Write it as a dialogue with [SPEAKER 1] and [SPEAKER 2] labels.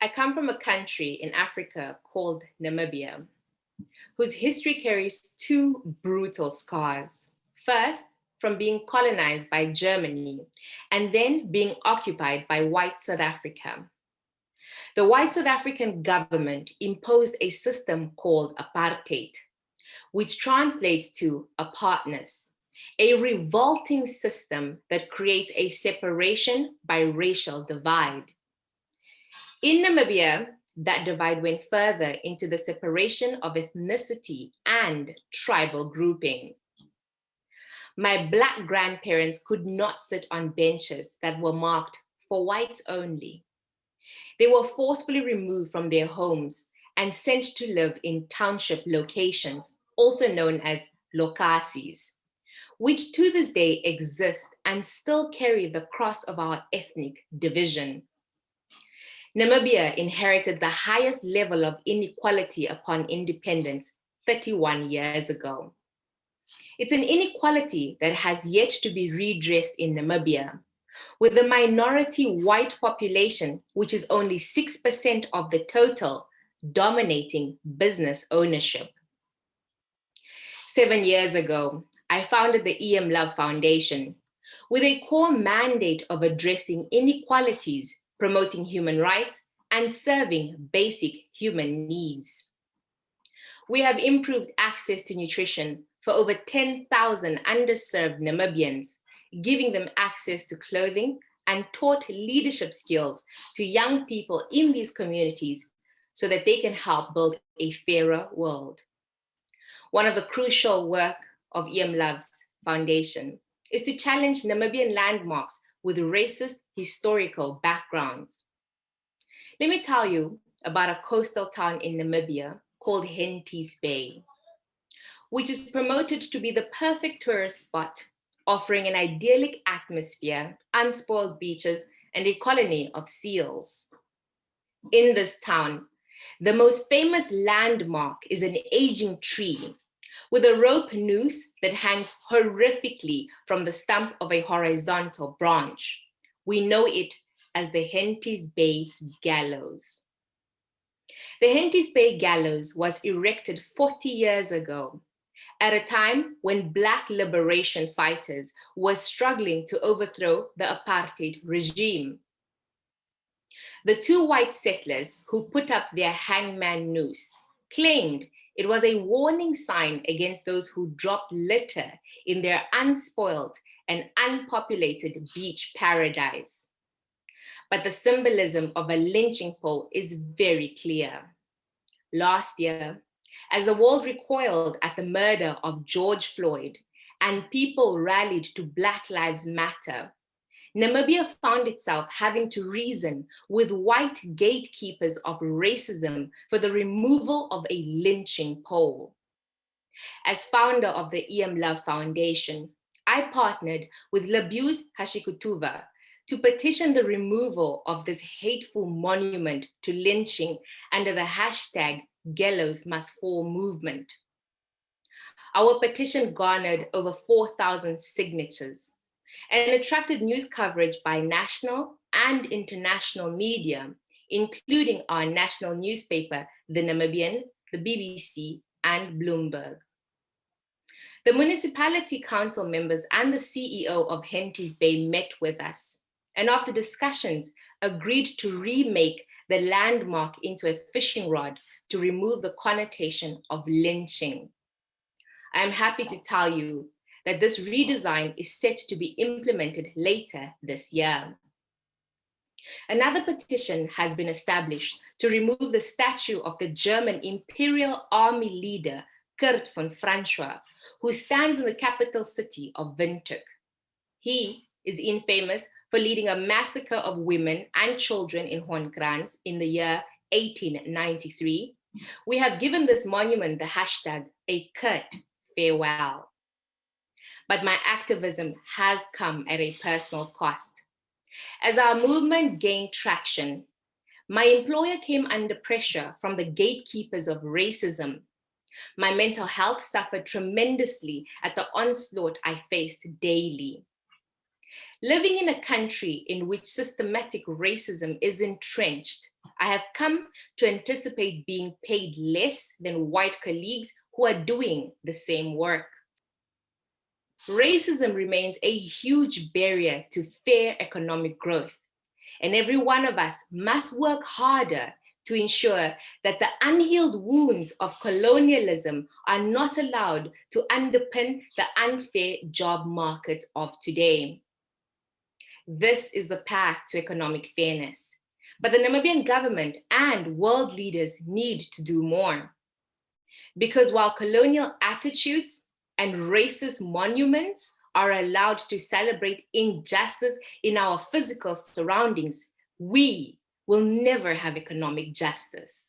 [SPEAKER 1] I come from a country in Africa called Namibia, whose history carries two brutal scars. First, from being colonized by Germany and then being occupied by white South Africa. The white South African government imposed a system called apartheid, which translates to apartness, a revolting system that creates a separation by racial divide. In Namibia, that divide went further into the separation of ethnicity and tribal grouping. My Black grandparents could not sit on benches that were marked for whites only. They were forcefully removed from their homes and sent to live in township locations, also known as lokasis, which to this day exist and still carry the cross of our ethnic division. Namibia inherited the highest level of inequality upon independence 31 years ago. It's an inequality that has yet to be redressed in Namibia, with the minority white population, which is only 6% of the total, dominating business ownership. 7 years ago, I founded the Love Foundation with a core mandate of addressing inequalities, promoting human rights, and serving basic human needs. We have improved access to nutrition for over 10,000 underserved Namibians, giving them access to clothing and taught leadership skills to young people in these communities so that they can help build a fairer world. One of the crucial work of Love's foundation is to challenge Namibian landmarks with racist historical backgrounds. Let me tell you about a coastal town in Namibia called Henties Bay, which is promoted to be the perfect tourist spot, offering an idyllic atmosphere, unspoiled beaches, and a colony of seals. In this town, the most famous landmark is an aging tree with a rope noose that hangs horrifically from the stump of a horizontal branch. We know it as the Henties Bay Gallows. The Henties Bay Gallows was erected 40 years ago, at a time when Black liberation fighters were struggling to overthrow the apartheid regime. The two white settlers who put up their hangman noose claimed it was a warning sign against those who dropped litter in their unspoiled and unpopulated beach paradise. But the symbolism of a lynching pole is very clear. Last year, as the world recoiled at the murder of George Floyd and people rallied to Black Lives Matter, Namibia found itself having to reason with white gatekeepers of racism for the removal of a lynching pole. As founder of the Love Foundation, I partnered with Labuse Hashikutuva to petition the removal of this hateful monument to lynching under the hashtag Gallows Must Fall movement. Our petition garnered over 4,000 signatures and attracted news coverage by national and international media, including our national newspaper, The Namibian, the BBC, and Bloomberg. The municipality council members and the CEO of Henties Bay met with us, and after discussions, agreed to remake the landmark into a fishing rod to remove the connotation of lynching. I am happy to tell you that this redesign is set to be implemented later this year. Another petition has been established to remove the statue of the German Imperial Army leader, Kurt von Francois, who stands in the capital city of Windhoek. He is infamous for leading a massacre of women and children in Hoornkrans in the year 1893. We have given this monument the hashtag a Kurt farewell. But my activism has come at a personal cost. As our movement gained traction, my employer came under pressure from the gatekeepers of racism. My mental health suffered tremendously at the onslaught I faced daily. Living in a country in which systematic racism is entrenched, I have come to anticipate being paid less than white colleagues who are doing the same work. Racism remains a huge barrier to fair economic growth, and every one of us must work harder to ensure that the unhealed wounds of colonialism are not allowed to underpin the unfair job markets of today. This is the path to economic fairness. But the Namibian government and world leaders need to do more. Because while colonial attitudes and racist monuments are allowed to celebrate injustice in our physical surroundings, we will never have economic justice.